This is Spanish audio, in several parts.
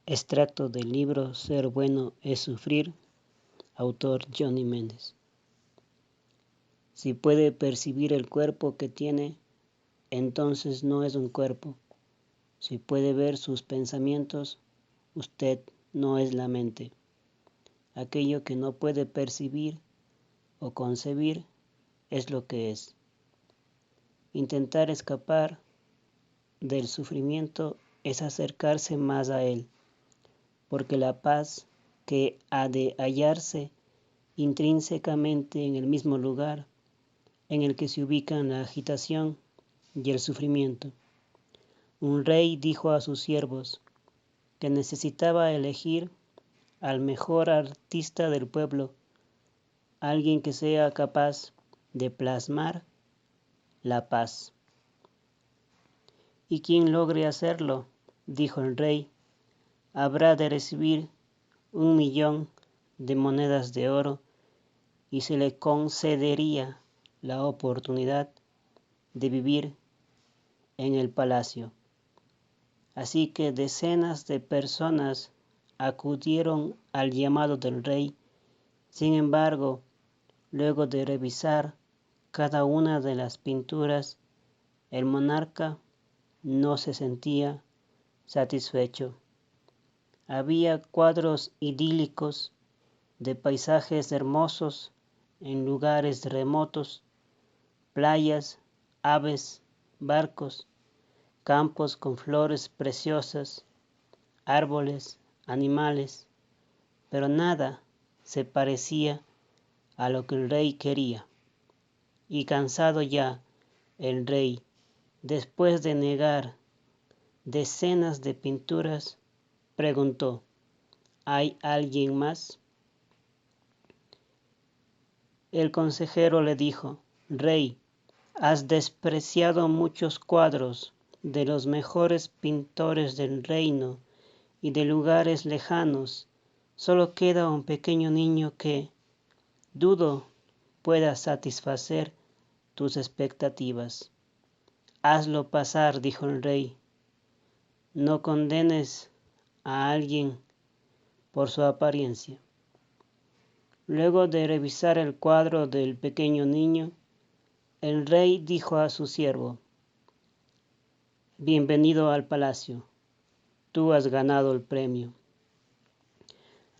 Extracto del libro Ser bueno es sufrir, autor Johnny Méndez. Si puede percibir el cuerpo que tiene, entonces no es un cuerpo. Si puede ver sus pensamientos, usted no es la mente. Aquello que no puede percibir o concebir es lo que es. Intentar escapar del sufrimiento es acercarse más a él, porque la paz que ha de hallarse intrínsecamente en el mismo lugar en el que se ubican la agitación y el sufrimiento. Un rey dijo a sus siervos que necesitaba elegir al mejor artista del pueblo, alguien que sea capaz de plasmar la paz. Y quien logre hacerlo, dijo el rey, habrá de recibir 1.000.000 de monedas de oro y se le concedería la oportunidad de vivir en el palacio. Así que decenas de personas acudieron al llamado del rey. Sin embargo, luego de revisar cada una de las pinturas, el monarca no se sentía satisfecho. Había cuadros idílicos de paisajes hermosos en lugares remotos, playas, aves, barcos, campos con flores preciosas, árboles, animales, pero nada se parecía a lo que el rey quería. Y cansado ya, el rey, después de negar decenas de pinturas, preguntó: ¿hay alguien más? El consejero le dijo: Rey, has despreciado muchos cuadros de los mejores pintores del reino y de lugares lejanos. Solo queda un pequeño niño que, dudo, pueda satisfacer tus expectativas. Hazlo pasar, dijo el rey. No condenes a alguien por su apariencia. Luego de revisar el cuadro del pequeño niño, el rey dijo a su siervo: Bienvenido al palacio, tú has ganado el premio.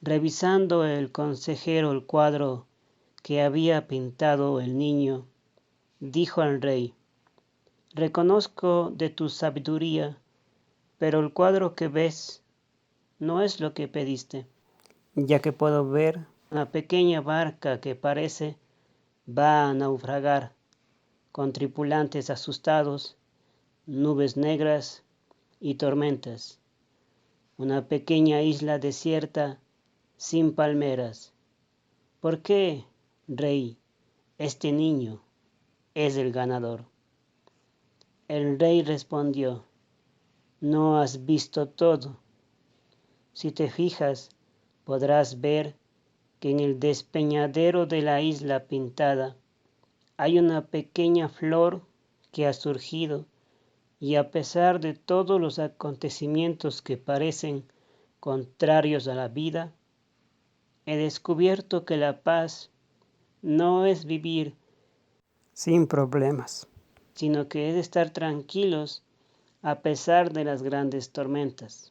Revisando el consejero el cuadro que había pintado el niño, dijo al rey: Reconozco de tu sabiduría, pero el cuadro que ves no es lo que pediste, ya que puedo ver una pequeña barca que parece va a naufragar, con tripulantes asustados, nubes negras y tormentas. Una pequeña isla desierta sin palmeras. ¿Por qué, rey, este niño es el ganador? El rey respondió: No has visto todo. Si te fijas, podrás ver que en el despeñadero de la isla pintada hay una pequeña flor que ha surgido, y a pesar de todos los acontecimientos que parecen contrarios a la vida, he descubierto que la paz no es vivir sin problemas, sino que es estar tranquilos a pesar de las grandes tormentas.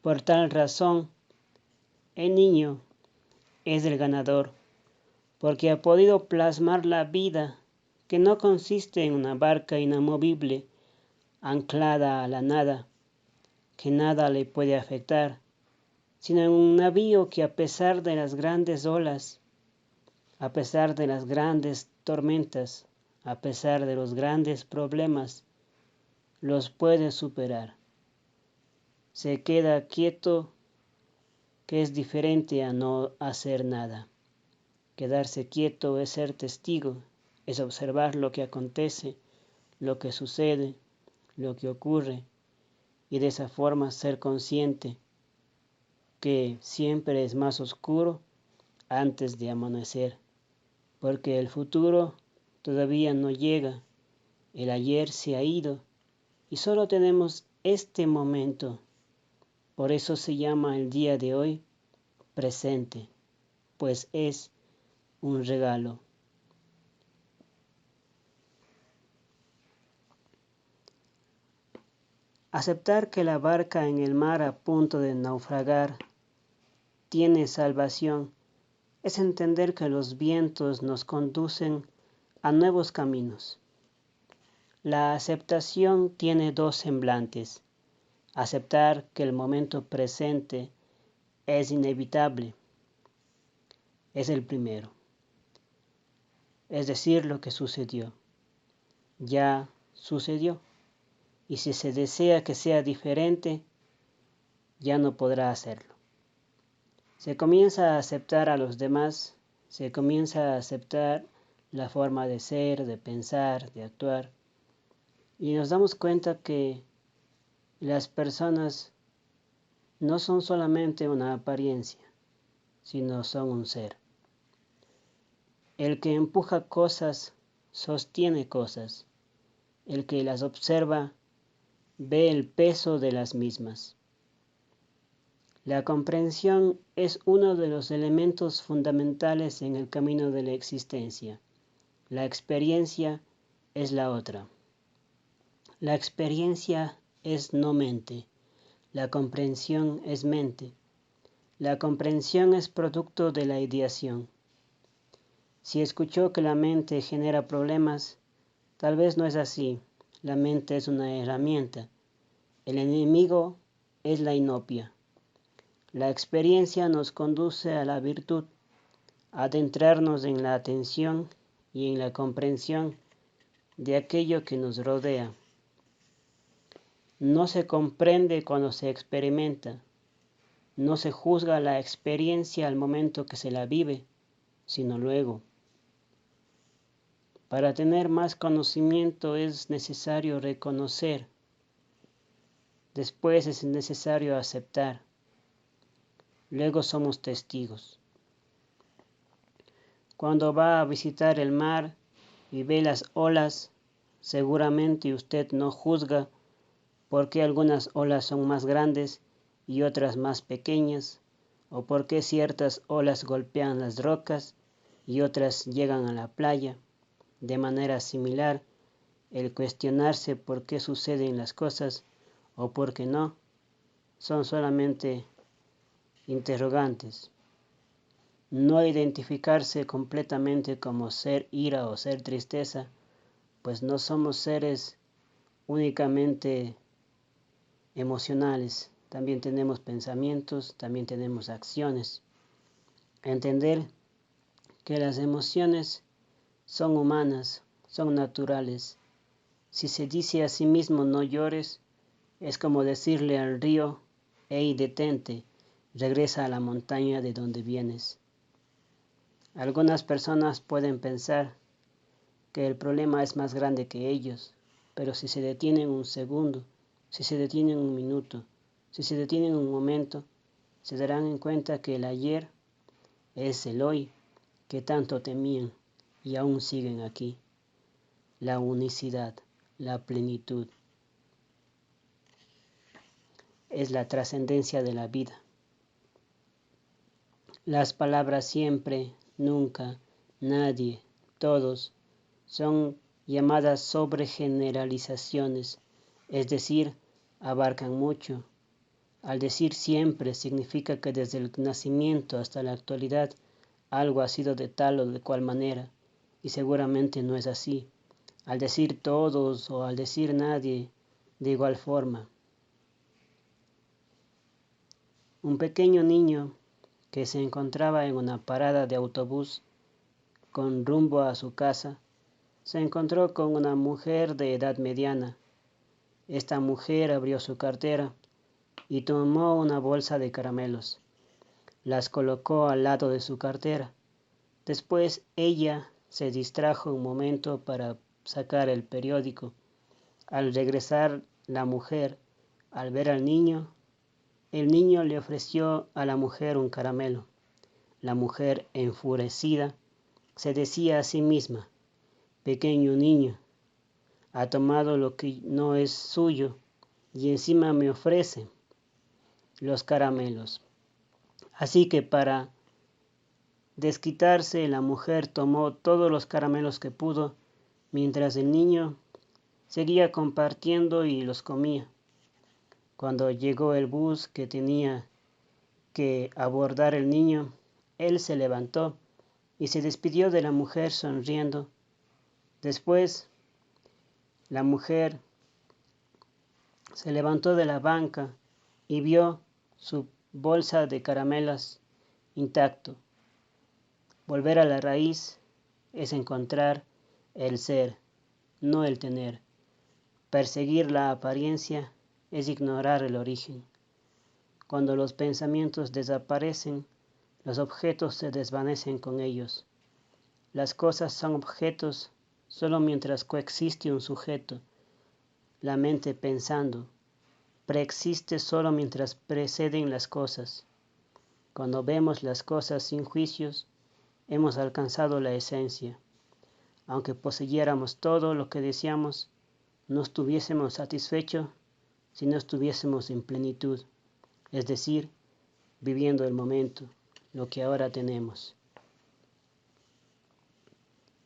Por tal razón, el niño es el ganador, porque ha podido plasmar la vida, que no consiste en una barca inamovible anclada a la nada, que nada le puede afectar, sino en un navío que a pesar de las grandes olas, a pesar de las grandes tormentas, a pesar de los grandes problemas, los puede superar. Se queda quieto, que es diferente a no hacer nada. Quedarse quieto es ser testigo, es observar lo que acontece, lo que sucede, lo que ocurre, y de esa forma ser consciente que siempre es más oscuro antes de amanecer, porque el futuro todavía no llega, el ayer se ha ido y solo tenemos este momento. Por eso se llama el día de hoy presente, pues es un regalo. Aceptar que la barca en el mar a punto de naufragar tiene salvación es entender que los vientos nos conducen a nuevos caminos. La aceptación tiene dos semblantes. Aceptar que el momento presente es inevitable es el primero. Es decir, lo que sucedió. Ya sucedió. Y si se desea que sea diferente, ya no podrá hacerlo. Se comienza a aceptar a los demás, se comienza a aceptar la forma de ser, de pensar, de actuar. Y nos damos cuenta que las personas no son solamente una apariencia, sino son un ser. El que empuja cosas, sostiene cosas. El que las observa, ve el peso de las mismas. La comprensión es uno de los elementos fundamentales en el camino de la existencia. La experiencia es la otra. La experiencia es no mente. La comprensión es mente. La comprensión es producto de la ideación. Si escuchó que la mente genera problemas, tal vez no es así. La mente es una herramienta. El enemigo es la inopia. La experiencia nos conduce a la virtud, a adentrarnos en la atención y en la comprensión de aquello que nos rodea. No se comprende cuando se experimenta. No se juzga la experiencia al momento que se la vive, sino luego. Para tener más conocimiento es necesario reconocer. Después es necesario aceptar. Luego somos testigos. Cuando va a visitar el mar y ve las olas, seguramente usted no juzga por qué algunas olas son más grandes y otras más pequeñas, o por qué ciertas olas golpean las rocas y otras llegan a la playa. De manera similar, el cuestionarse por qué suceden las cosas o por qué no, son solamente interrogantes. No identificarse completamente como ser ira o ser tristeza, pues no somos seres únicamente emocionales, también tenemos pensamientos, también tenemos acciones. Entender que las emociones son humanas, son naturales. Si se dice a sí mismo no llores, es como decirle al río, hey, detente, regresa a la montaña de donde vienes. Algunas personas pueden pensar que el problema es más grande que ellos, pero si se detienen un segundo, si se detienen un minuto, si se detienen un momento, se darán en cuenta que el ayer es el hoy que tanto temían y aún siguen aquí. La unicidad, la plenitud, es la trascendencia de la vida. Las palabras siempre, nunca, nadie, todos, son llamadas sobregeneralizaciones, es decir, abarcan mucho. Al decir siempre significa que desde el nacimiento hasta la actualidad algo ha sido de tal o de cual manera, y seguramente no es así. Al decir todos o al decir nadie, de igual forma. Un pequeño niño que se encontraba en una parada de autobús con rumbo a su casa, se encontró con una mujer de edad mediana. Esta mujer abrió su cartera y tomó una bolsa de caramelos. Las colocó al lado de su cartera. Después ella se distrajo un momento para sacar el periódico. Al regresar la mujer, al ver al niño, el niño le ofreció a la mujer un caramelo. La mujer, enfurecida, se decía a sí misma, pequeño niño, ha tomado lo que no es suyo y encima me ofrece los caramelos. Así que para desquitarse, la mujer tomó todos los caramelos que pudo, mientras el niño seguía compartiendo y los comía. Cuando llegó el bus que tenía que abordar el niño, él se levantó y se despidió de la mujer sonriendo. Después, la mujer se levantó de la banca y vio su bolsa de caramelos intacto. Volver a la raíz es encontrar el ser, no el tener. Perseguir la apariencia es ignorar el origen. Cuando los pensamientos desaparecen, los objetos se desvanecen con ellos. Las cosas son objetos solo mientras coexiste un sujeto. La mente pensando preexiste solo mientras preceden las cosas. Cuando vemos las cosas sin juicios, hemos alcanzado la esencia. Aunque poseyéramos todo lo que deseamos, no estuviésemos satisfechos si no estuviésemos en plenitud, es decir, viviendo el momento, lo que ahora tenemos.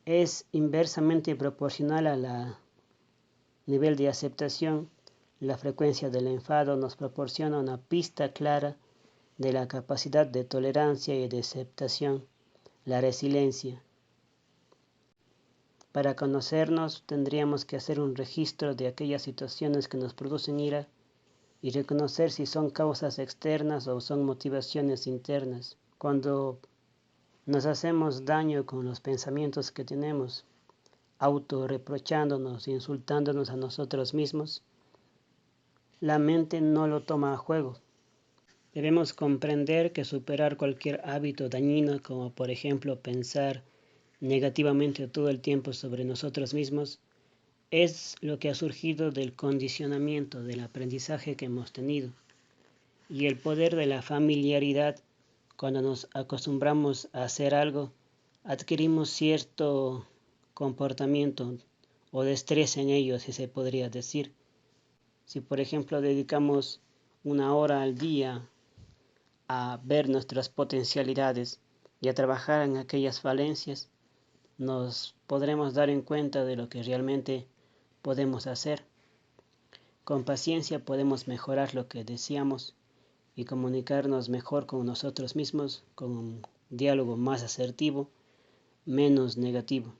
Es inversamente proporcional al nivel de aceptación. La frecuencia del enfado nos proporciona una pista clara de la capacidad de tolerancia y de aceptación, la resiliencia. Para conocernos tendríamos que hacer un registro de aquellas situaciones que nos producen ira y reconocer si son causas externas o son motivaciones internas. Cuando nos hacemos daño con los pensamientos que tenemos, autorreprochándonos, insultándonos a nosotros mismos, la mente no lo toma a juego. Debemos comprender que superar cualquier hábito dañino, como por ejemplo pensar negativamente todo el tiempo sobre nosotros mismos, es lo que ha surgido del condicionamiento, del aprendizaje que hemos tenido. Y el poder de la familiaridad, cuando nos acostumbramos a hacer algo, adquirimos cierto comportamiento o destreza en ello, si se podría decir. Si por ejemplo dedicamos 1 hora al día a ver nuestras potencialidades y a trabajar en aquellas falencias, nos podremos dar en cuenta de lo que realmente podemos hacer. Con paciencia podemos mejorar lo que deseamos y comunicarnos mejor con nosotros mismos, con un diálogo más asertivo, menos negativo.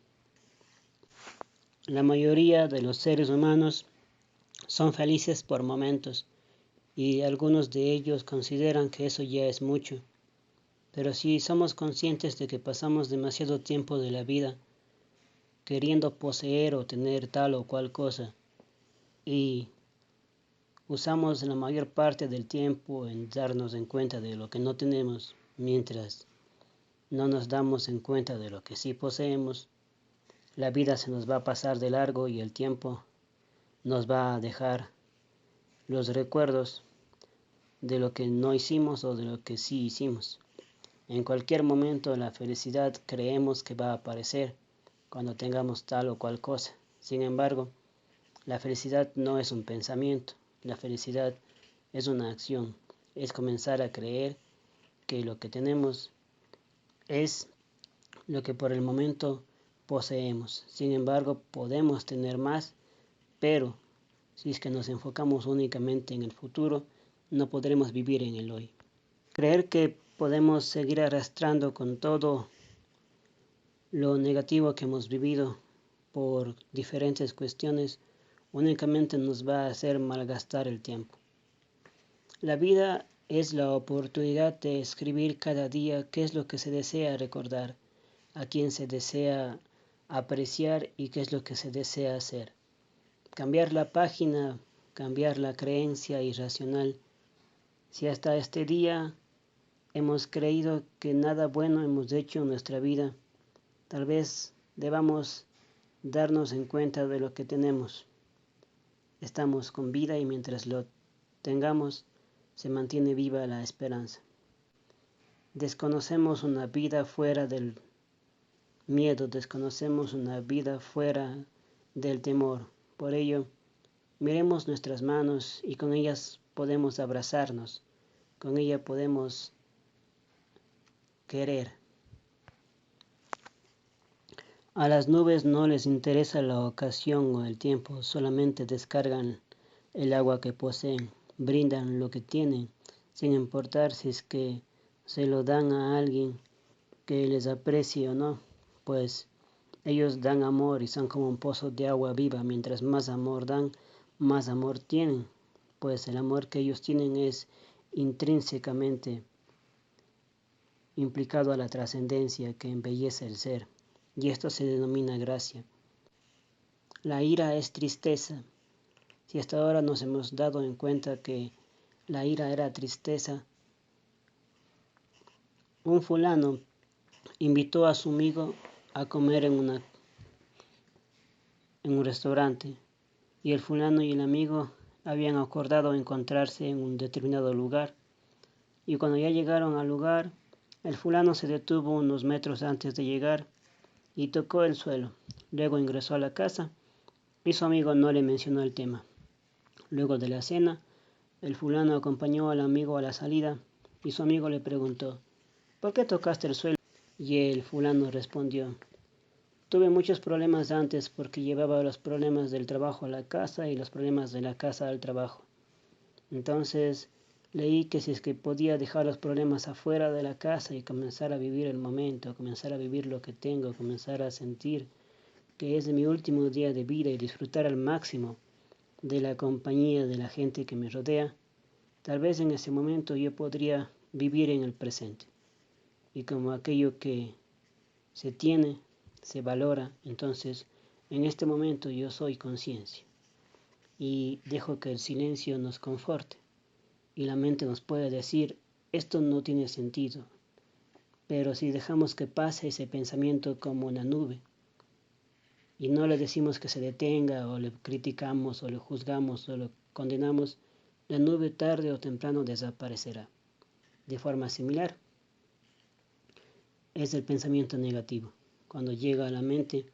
La mayoría de los seres humanos son felices por momentos y algunos de ellos consideran que eso ya es mucho. Pero si somos conscientes de que pasamos demasiado tiempo de la vida queriendo poseer o tener tal o cual cosa y usamos la mayor parte del tiempo en darnos en cuenta de lo que no tenemos, mientras no nos damos en cuenta de lo que sí poseemos, la vida se nos va a pasar de largo y el tiempo nos va a dejar los recuerdos de lo que no hicimos o de lo que sí hicimos. En cualquier momento la felicidad creemos que va a aparecer cuando tengamos tal o cual cosa. Sin embargo, la felicidad no es un pensamiento, la felicidad es una acción, es comenzar a creer que lo que tenemos es lo que por el momento poseemos. Sin embargo, podemos tener más, pero si es que nos enfocamos únicamente en el futuro, no podremos vivir en el hoy. Creer que podemos seguir arrastrando con todo lo negativo que hemos vivido por diferentes cuestiones únicamente nos va a hacer malgastar el tiempo. La vida es la oportunidad de escribir cada día qué es lo que se desea recordar, a quién se desea apreciar y qué es lo que se desea hacer. Cambiar la página, cambiar la creencia irracional. Si hasta este día hemos creído que nada bueno hemos hecho en nuestra vida, tal vez debamos darnos en cuenta de lo que tenemos. Estamos con vida y mientras lo tengamos, se mantiene viva la esperanza. Desconocemos una vida fuera del miedo, desconocemos una vida fuera del temor, Por ello, miremos nuestras manos y con ellas podemos abrazarnos, con ellas podemos querer. A las nubes no les interesa la ocasión o el tiempo, solamente descargan el agua que poseen, brindan lo que tienen, sin importar si es que se lo dan a alguien que les aprecie o no, pues ellos dan amor y son como un pozo de agua viva. Mientras más amor dan, más amor tienen, pues el amor que ellos tienen es intrínsecamente implicado a la trascendencia que embellece el ser, y esto se denomina gracia. La ira es tristeza. Si hasta ahora nos hemos dado en cuenta que la ira era tristeza, un fulano invitó a su amigo a comer en un restaurante, y el fulano y el amigo habían acordado encontrarse en un determinado lugar, y cuando ya llegaron al lugar, el fulano se detuvo unos metros antes de llegar y tocó el suelo. Luego ingresó a la casa y su amigo no le mencionó el tema. Luego de la cena, el fulano acompañó al amigo a la salida y su amigo le preguntó: ¿por qué tocaste el suelo? Y el fulano respondió: tuve muchos problemas antes porque llevaba los problemas del trabajo a la casa y los problemas de la casa al trabajo. Entonces leí que si es que podía dejar los problemas afuera de la casa y comenzar a vivir el momento, comenzar a vivir lo que tengo, comenzar a sentir que es mi último día de vida y disfrutar al máximo de la compañía de la gente que me rodea, tal vez en ese momento yo podría vivir en el presente. Y como aquello que se tiene, se valora, entonces en este momento yo soy conciencia y dejo que el silencio nos conforte y la mente nos puede decir: esto no tiene sentido. Pero si dejamos que pase ese pensamiento como una nube y no le decimos que se detenga, o le criticamos o le juzgamos o lo condenamos, la nube tarde o temprano desaparecerá. De forma similar es el pensamiento negativo. Cuando llega a la mente,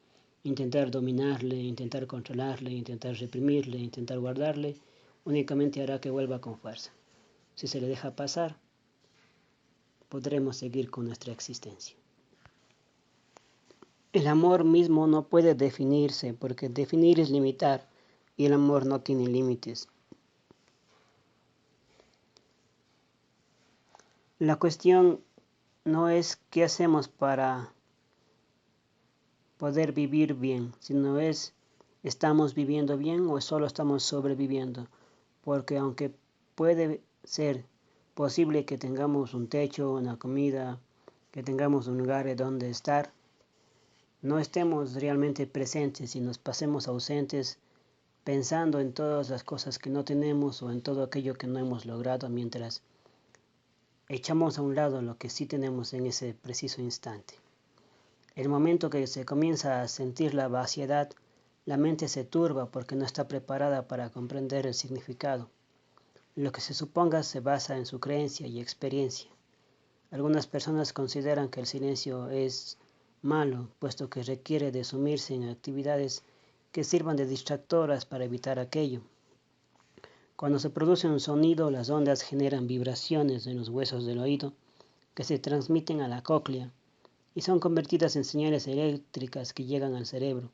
intentar dominarle, intentar controlarle, intentar reprimirle, intentar guardarle, únicamente hará que vuelva con fuerza. Si se le deja pasar, podremos seguir con nuestra existencia. El amor mismo no puede definirse, porque definir es limitar, y el amor no tiene límites. La cuestión no es qué hacemos para poder vivir bien, sino es: ¿estamos viviendo bien o solo estamos sobreviviendo? Porque aunque puede ser posible que tengamos un techo, una comida, que tengamos un lugar donde estar, no estemos realmente presentes y nos pasemos ausentes pensando en todas las cosas que no tenemos o en todo aquello que no hemos logrado, mientras echamos a un lado lo que sí tenemos en ese preciso instante. El momento que se comienza a sentir la vaciedad, la mente se turba porque no está preparada para comprender el significado. Lo que se suponga se basa en su creencia y experiencia. Algunas personas consideran que el silencio es malo, puesto que requiere de sumirse en actividades que sirvan de distractoras para evitar aquello. Cuando se produce un sonido, las ondas generan vibraciones en los huesos del oído que se transmiten a la cóclea y son convertidas en señales eléctricas que llegan al cerebro.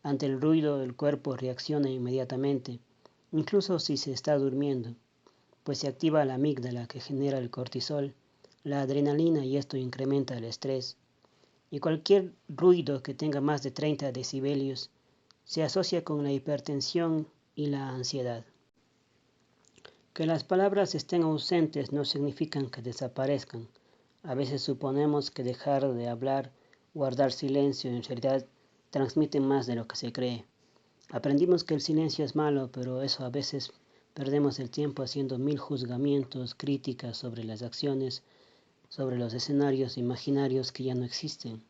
Ante el ruido, el cuerpo reacciona inmediatamente, incluso si se está durmiendo, pues se activa la amígdala, que genera el cortisol, la adrenalina, y esto incrementa el estrés. Y cualquier ruido que tenga más de 30 decibelios se asocia con la hipertensión y la ansiedad. Que las palabras estén ausentes no significan que desaparezcan. A veces suponemos que dejar de hablar, guardar silencio, en realidad transmite más de lo que se cree. Aprendimos que el silencio es malo, pero eso a veces perdemos el tiempo haciendo mil juzgamientos, críticas sobre las acciones, sobre los escenarios imaginarios que ya no existen.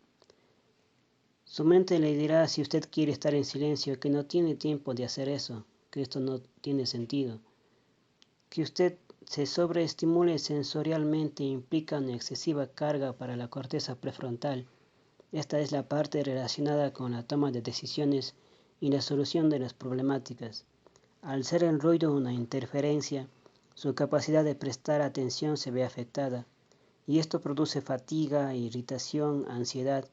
Su mente le dirá, si usted quiere estar en silencio, que no tiene tiempo de hacer eso, que esto no tiene sentido. Que usted se sobreestimule sensorialmente implica una excesiva carga para la corteza prefrontal. Esta es la parte relacionada con la toma de decisiones y la solución de las problemáticas. Al ser el ruido una interferencia, su capacidad de prestar atención se ve afectada, y esto produce fatiga, irritación, ansiedad.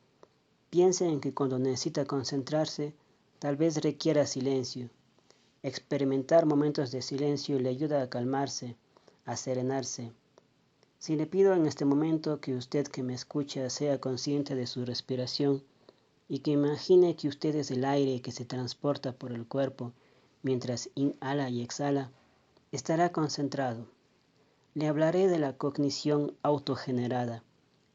Piense en que cuando necesita concentrarse, tal vez requiera silencio. Experimentar momentos de silencio le ayuda a calmarse, a serenarse. Si le pido en este momento que usted que me escucha sea consciente de su respiración y que imagine que usted es el aire que se transporta por el cuerpo mientras inhala y exhala, estará concentrado. Le hablaré de la cognición autogenerada.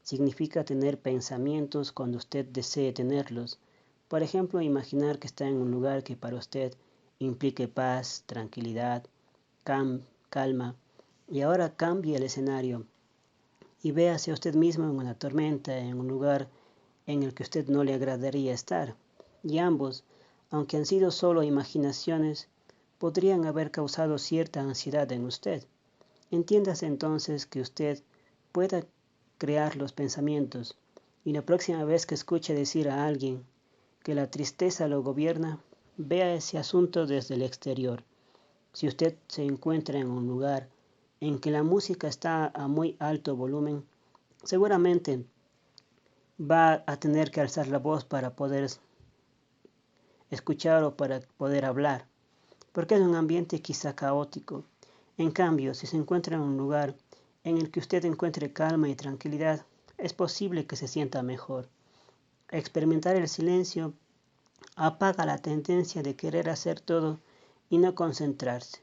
Significa tener pensamientos cuando usted desee tenerlos. Por ejemplo, imaginar que está en un lugar que para usted implique paz, tranquilidad, calma. Y ahora cambie el escenario y véase a usted mismo en una tormenta, en un lugar en el que usted no le agradaría estar. Y ambos, aunque han sido solo imaginaciones, podrían haber causado cierta ansiedad en usted. Entiéndase entonces que usted pueda crear los pensamientos y la próxima vez que escuche decir a alguien que la tristeza lo gobierna, vea ese asunto desde el exterior. Si usted se encuentra en un lugar en que la música está a muy alto volumen, seguramente va a tener que alzar la voz para poder escuchar o para poder hablar, porque es un ambiente quizá caótico. En cambio, si se encuentra en un lugar en el que usted encuentre calma y tranquilidad, es posible que se sienta mejor. Experimentar el silencio apaga la tendencia de querer hacer todo y no concentrarse.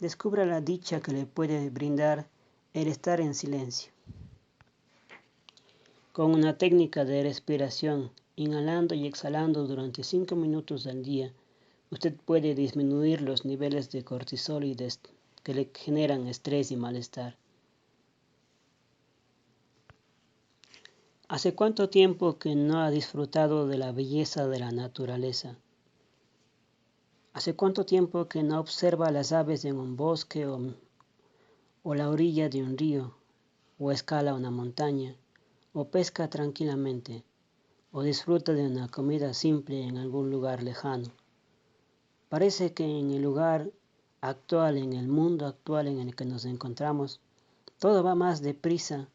Descubra la dicha que le puede brindar el estar en silencio. Con una técnica de respiración, inhalando y exhalando durante 5 minutos al día, usted puede disminuir los niveles de cortisol que le generan estrés y malestar. ¿Hace cuánto tiempo que no ha disfrutado de la belleza de la naturaleza? ¿Hace cuánto tiempo que no observa las aves en un bosque o la orilla de un río, o escala una montaña, o pesca tranquilamente, o disfruta de una comida simple en algún lugar lejano? Parece que en el lugar actual, en el mundo actual en el que nos encontramos, todo va más deprisa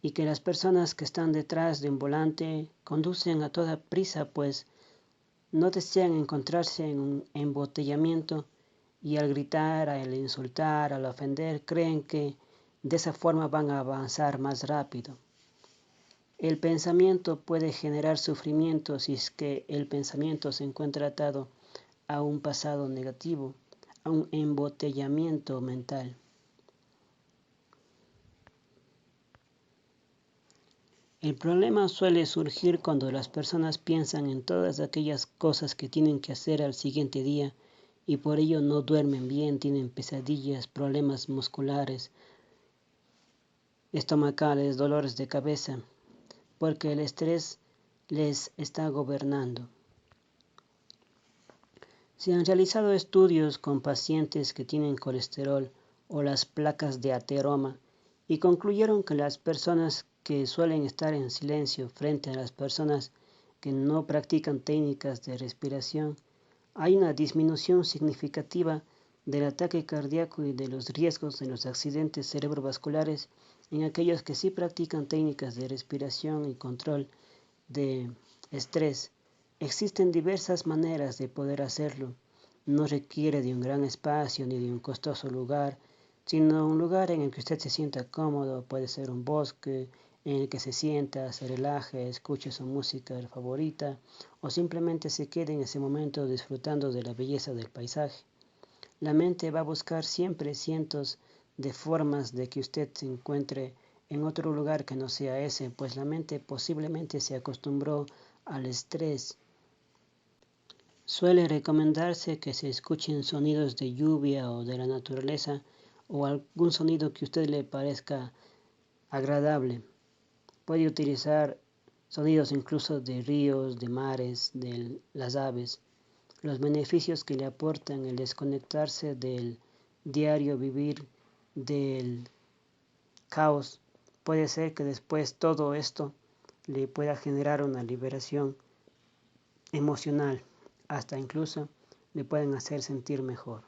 y que las personas que están detrás de un volante conducen a toda prisa, pues no desean encontrarse en un embotellamiento y al gritar, al insultar, al ofender, creen que de esa forma van a avanzar más rápido. El pensamiento puede generar sufrimiento si es que el pensamiento se encuentra atado a un pasado negativo, a un embotellamiento mental. El problema suele surgir cuando las personas piensan en todas aquellas cosas que tienen que hacer al siguiente día y por ello no duermen bien, tienen pesadillas, problemas musculares, estomacales, dolores de cabeza, porque el estrés les está gobernando. Se han realizado estudios con pacientes que tienen colesterol o las placas de ateroma y concluyeron que las personas que suelen estar en silencio frente a las personas que no practican técnicas de respiración, hay una disminución significativa del ataque cardíaco y de los riesgos de los accidentes cerebrovasculares en aquellos que sí practican técnicas de respiración y control de estrés. Existen diversas maneras de poder hacerlo. No requiere de un gran espacio ni de un costoso lugar, sino un lugar en el que usted se sienta cómodo. Puede ser un bosque en el que se sienta, se relaje, escuche su música favorita o simplemente se quede en ese momento disfrutando de la belleza del paisaje. La mente va a buscar siempre cientos de formas de que usted se encuentre en otro lugar que no sea ese, pues la mente posiblemente se acostumbró al estrés. Suele recomendarse que se escuchen sonidos de lluvia o de la naturaleza o algún sonido que a usted le parezca agradable. Puede utilizar sonidos incluso de ríos, de mares, de las aves. Los beneficios que le aportan el desconectarse del diario vivir, del caos, puede ser que después todo esto le pueda generar una liberación emocional. hasta incluso le pueden hacer sentir mejor.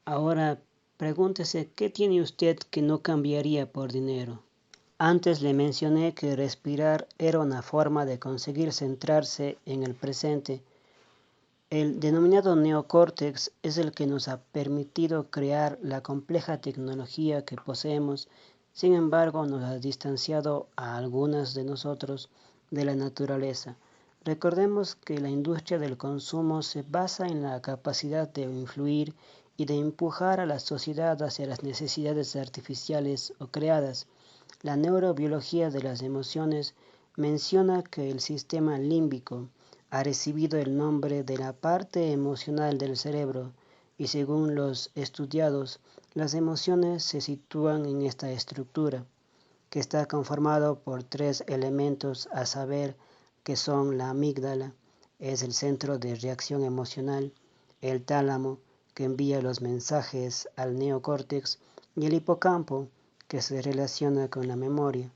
Ahora pregúntese, ¿qué tiene usted que no cambiaría por dinero? Antes le mencioné que respirar era una forma de conseguir centrarse en el presente. El denominado neocórtex es el que nos ha permitido crear la compleja tecnología que poseemos. Sin embargo, nos ha distanciado a algunas de nosotros de la naturaleza. Recordemos que la industria del consumo se basa en la capacidad de influir y de empujar a la sociedad hacia las necesidades artificiales o creadas. La neurobiología de las emociones menciona que el sistema límbico ha recibido el nombre de la parte emocional del cerebro y según los estudiados, las emociones se sitúan en esta estructura, que está conformado por 3 elementos, a saber, que son la amígdala, es el centro de reacción emocional, el tálamo, que envía los mensajes al neocórtex, y el hipocampo, que se relaciona con la memoria.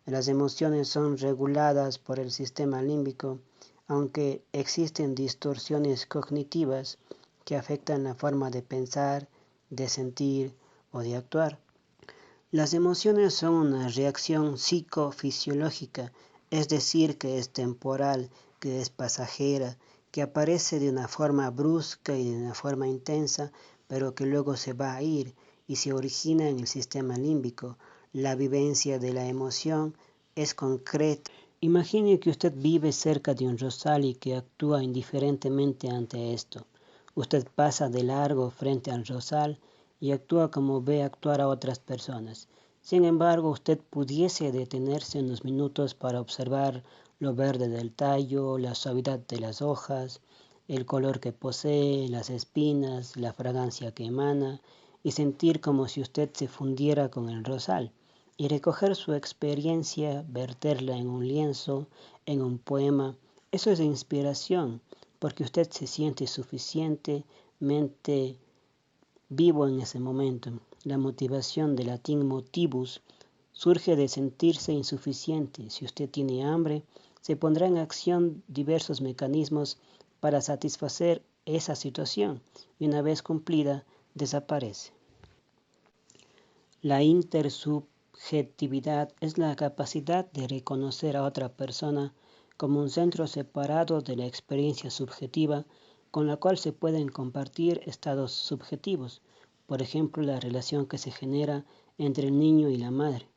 Las emociones son reguladas por el sistema límbico, aunque existen distorsiones cognitivas que afectan la forma de pensar, de sentir o de actuar. Las emociones son una reacción psicofisiológica, es decir, que es temporal, que es pasajera, que aparece de una forma brusca y de una forma intensa, pero que luego se va a ir y se origina en el sistema límbico. La vivencia de la emoción es concreta. Imagine que usted vive cerca de un rosal y que actúa indiferentemente ante esto. Usted pasa de largo frente al rosal y actúa como ve actuar a otras personas. Sin embargo, usted pudiese detenerse unos minutos para observar lo verde del tallo, la suavidad de las hojas, el color que posee, las espinas, la fragancia que emana, y sentir como si usted se fundiera con el rosal, y recoger su experiencia, verterla en un lienzo, en un poema. Eso es inspiración, porque usted se siente suficientemente vivo en ese momento. La motivación, del latín motivus, surge de sentirse insuficiente. Si usted tiene hambre, se pondrá en acción diversos mecanismos para satisfacer esa situación y una vez cumplida, desaparece. La intersubjetividad es la capacidad de reconocer a otra persona como un centro separado de la experiencia subjetiva con la cual se pueden compartir estados subjetivos, por ejemplo, la relación que se genera entre el niño y la madre.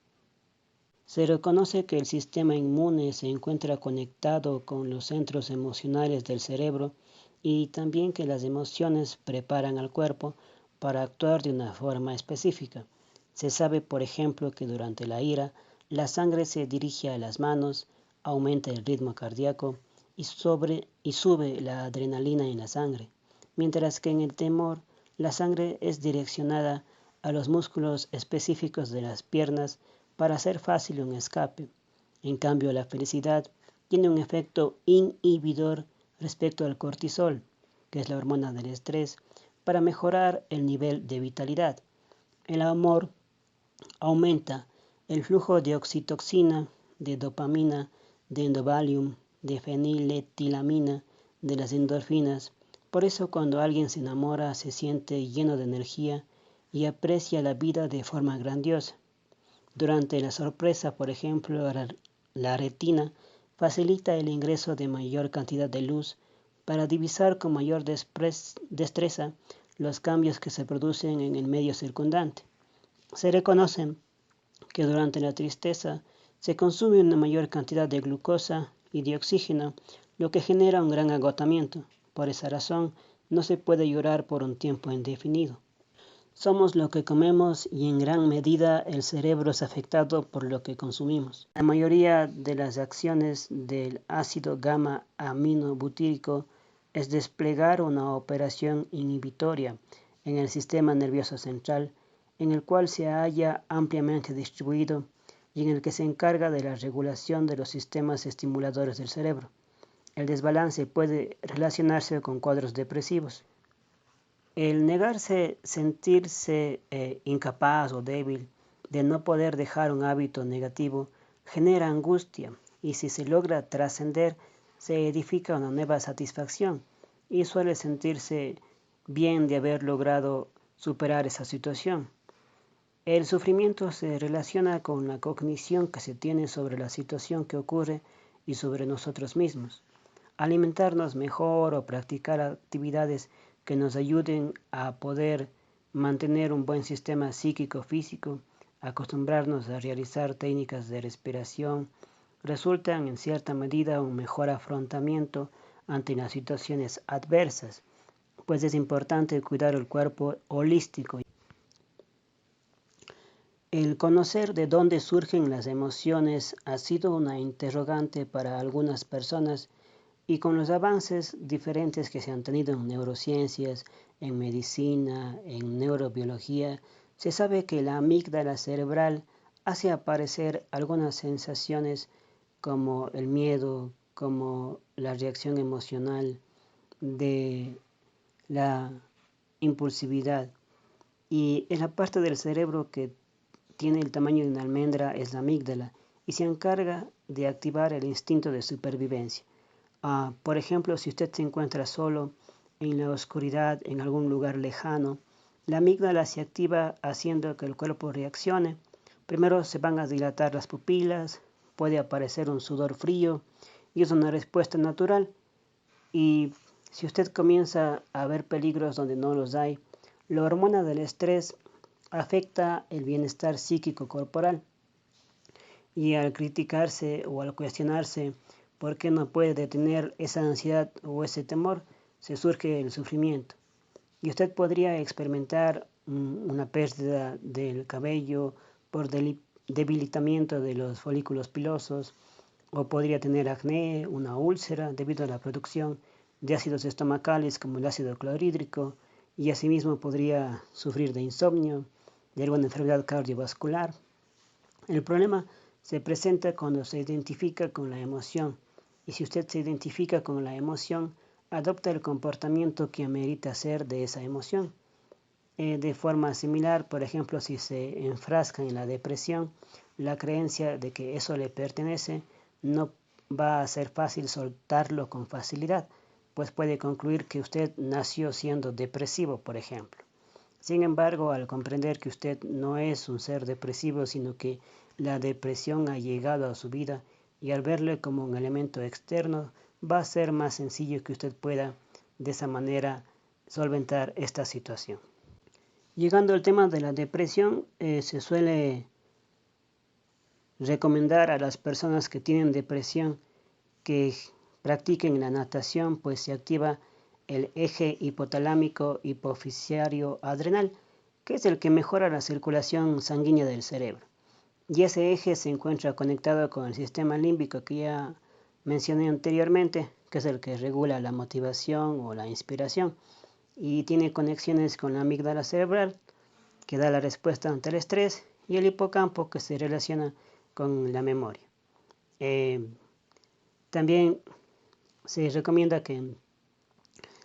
Se reconoce que el sistema inmune se encuentra conectado con los centros emocionales del cerebro y también que las emociones preparan al cuerpo para actuar de una forma específica. Se sabe, por ejemplo, que durante la ira, la sangre se dirige a las manos, aumenta el ritmo cardíaco y sube la adrenalina en la sangre, mientras que en el temor, la sangre es direccionada a los músculos específicos de las piernas para hacer fácil un escape. En cambio, la felicidad tiene un efecto inhibidor respecto al cortisol, que es la hormona del estrés, para mejorar el nivel de vitalidad. El amor aumenta el flujo de oxitocina, de dopamina, de endovalium, de feniletilamina, de las endorfinas. Por eso cuando alguien se enamora se siente lleno de energía y aprecia la vida de forma grandiosa. Durante la sorpresa, por ejemplo, la retina facilita el ingreso de mayor cantidad de luz para divisar con mayor destreza los cambios que se producen en el medio circundante. Se reconoce que durante la tristeza se consume una mayor cantidad de glucosa y de oxígeno, lo que genera un gran agotamiento. Por esa razón, no se puede llorar por un tiempo indefinido. Somos lo que comemos y en gran medida el cerebro es afectado por lo que consumimos. La mayoría de las acciones del ácido gamma aminobutírico es desplegar una operación inhibitoria en el sistema nervioso central, en el cual se halla ampliamente distribuido y en el que se encarga de la regulación de los sistemas estimuladores del cerebro. El desbalance puede relacionarse con cuadros depresivos. El negarse, sentirse incapaz o débil de no poder dejar un hábito negativo genera angustia y si se logra trascender se edifica una nueva satisfacción y suele sentirse bien de haber logrado superar esa situación. El sufrimiento se relaciona con la cognición que se tiene sobre la situación que ocurre y sobre nosotros mismos. Alimentarnos mejor o practicar actividades que nos ayuden a poder mantener un buen sistema psíquico-físico, acostumbrarnos a realizar técnicas de respiración, resultan en cierta medida un mejor afrontamiento ante las situaciones adversas, pues es importante cuidar el cuerpo holístico. El conocer de dónde surgen las emociones ha sido una interrogante para algunas personas y con los avances diferentes que se han tenido en neurociencias, en medicina, en neurobiología, se sabe que la amígdala cerebral hace aparecer algunas sensaciones como el miedo, como la reacción emocional de la impulsividad. Y en la parte del cerebro que tiene el tamaño de una almendra es la amígdala y se encarga de activar el instinto de supervivencia. Por ejemplo, si usted se encuentra solo en la oscuridad, en algún lugar lejano, la amígdala se activa haciendo que el cuerpo reaccione. Primero se van a dilatar las pupilas, puede aparecer un sudor frío y es una respuesta natural. Y si usted comienza a ver peligros donde no los hay, la hormona del estrés afecta el bienestar psíquico corporal y al criticarse o al cuestionarse por qué no puede detener esa ansiedad o ese temor, se surge el sufrimiento. Y usted podría experimentar una pérdida del cabello por debilitamiento de los folículos pilosos, o podría tener acné, una úlcera debido a la producción de ácidos estomacales como el ácido clorhídrico, y asimismo podría sufrir de insomnio, de alguna enfermedad cardiovascular. El problema se presenta cuando se identifica con la emoción, y si usted se identifica con la emoción, adopta el comportamiento que amerita ser de esa emoción. De forma similar, por ejemplo, si se enfrasca en la depresión, la creencia de que eso le pertenece no va a ser fácil soltarlo con facilidad, pues puede concluir que usted nació siendo depresivo, por ejemplo. Sin embargo, al comprender que usted no es un ser depresivo, sino que la depresión ha llegado a su vida y al verle como un elemento externo, va a ser más sencillo que usted pueda de esa manera solventar esta situación. Llegando al tema de la depresión, se suele recomendar a las personas que tienen depresión que practiquen la natación, pues se activa el eje hipotalámico hipoficiario adrenal, que es el que mejora la circulación sanguínea del cerebro. Y ese eje se encuentra conectado con el sistema límbico que ya mencioné anteriormente, que es el que regula la motivación o la inspiración, y tiene conexiones con la amígdala cerebral, que da la respuesta ante el estrés, y el hipocampo, que se relaciona con la memoria. También se recomienda que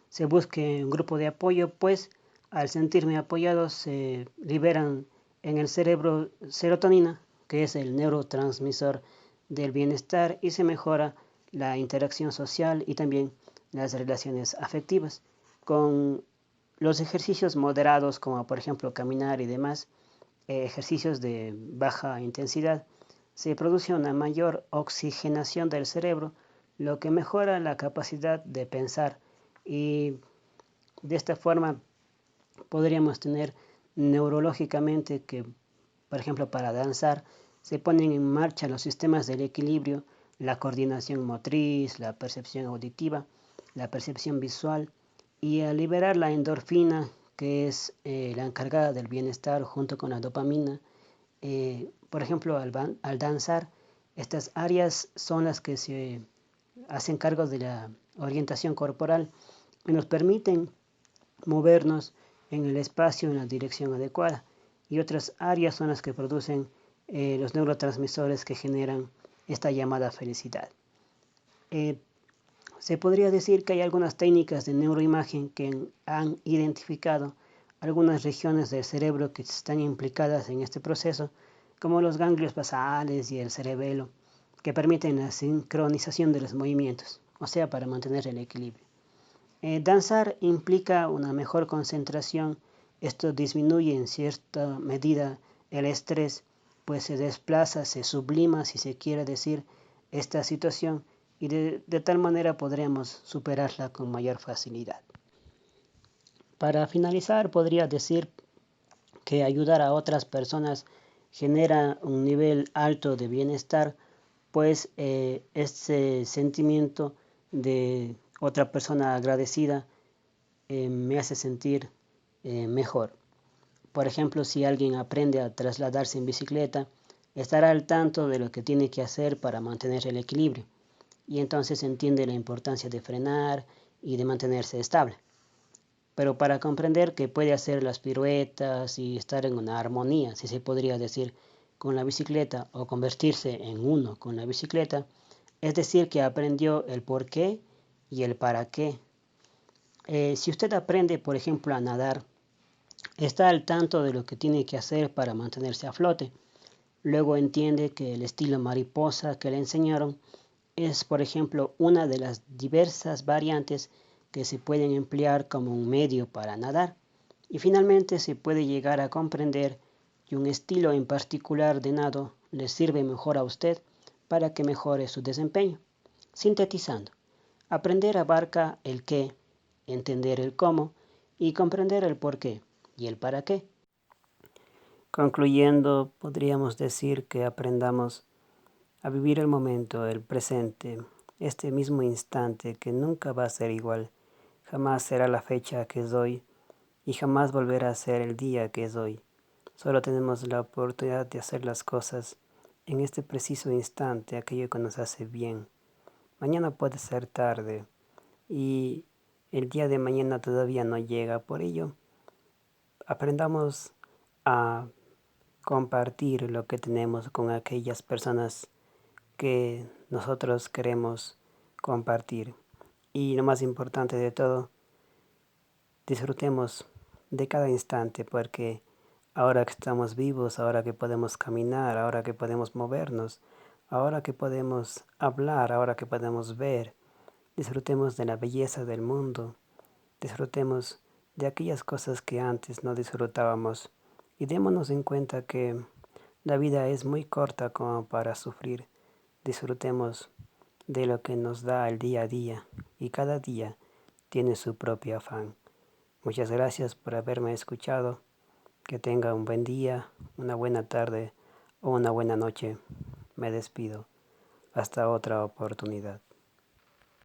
se busque un grupo de apoyo, pues al sentirme apoyado se liberan en el cerebro serotonina, que es el neurotransmisor del bienestar, y se mejora la interacción social y también las relaciones afectivas. Con los ejercicios moderados, como por ejemplo caminar y demás, ejercicios de baja intensidad, se produce una mayor oxigenación del cerebro, lo que mejora la capacidad de pensar, y de esta forma podríamos tener neurológicamente que, por ejemplo, para danzar se ponen en marcha los sistemas del equilibrio, la coordinación motriz, la percepción auditiva, la percepción visual, y al liberar la endorfina, que es la encargada del bienestar junto con la dopamina. Por ejemplo, al danzar, estas áreas son las que se hacen cargo de la orientación corporal y nos permiten movernos en el espacio en la dirección adecuada. Y otras áreas son las que producen los neurotransmisores que generan esta llamada felicidad. Se podría decir que hay algunas técnicas de neuroimagen que han identificado algunas regiones del cerebro que están implicadas en este proceso, como los ganglios basales y el cerebelo, que permiten la sincronización de los movimientos. o sea, para mantener el equilibrio. Danzar implica una mejor concentración. Esto disminuye en cierta medida el estrés, pues se desplaza, se sublima, si se quiere decir, esta situación y de tal manera podremos superarla con mayor facilidad. Para finalizar, podría decir que ayudar a otras personas genera un nivel alto de bienestar, pues ese sentimiento de otra persona agradecida me hace sentir mejor. Por ejemplo, si alguien aprende a trasladarse en bicicleta, estará al tanto de lo que tiene que hacer para mantener el equilibrio y entonces entiende la importancia de frenar y de mantenerse estable. Pero para comprender que puede hacer las piruetas y estar en una armonía, si se podría decir, con la bicicleta o convertirse en uno con la bicicleta, es decir, que aprendió el por qué y el para qué. Si usted aprende, por ejemplo, a nadar, está al tanto de lo que tiene que hacer para mantenerse a flote. Luego entiende que el estilo mariposa que le enseñaron es, por ejemplo, una de las diversas variantes que se pueden emplear como un medio para nadar. Y finalmente se puede llegar a comprender que un estilo en particular de nado le sirve mejor a usted para que mejore su desempeño. Sintetizando, aprender abarca el qué, entender el cómo y comprender el por qué y el para qué. Concluyendo, podríamos decir que aprendamos a vivir el momento, el presente, este mismo instante que nunca va a ser igual, jamás será la fecha que es hoy y jamás volverá a ser el día que es hoy. Solo tenemos la oportunidad de hacer las cosas en este preciso instante, aquello que nos hace bien. Mañana puede ser tarde y el día de mañana todavía no llega, por ello aprendamos a compartir lo que tenemos con aquellas personas que nosotros queremos compartir. Y lo más importante de todo, disfrutemos de cada instante porque ahora que estamos vivos, ahora que podemos caminar, ahora que podemos movernos, ahora que podemos hablar, ahora que podemos ver, disfrutemos de la belleza del mundo, disfrutemos de aquellas cosas que antes no disfrutábamos y démonos en cuenta que la vida es muy corta como para sufrir. Disfrutemos de lo que nos da el día a día y cada día tiene su propio afán. Muchas gracias por haberme escuchado. Que tenga un buen día, una buena tarde o una buena noche. Me despido. Hasta otra oportunidad.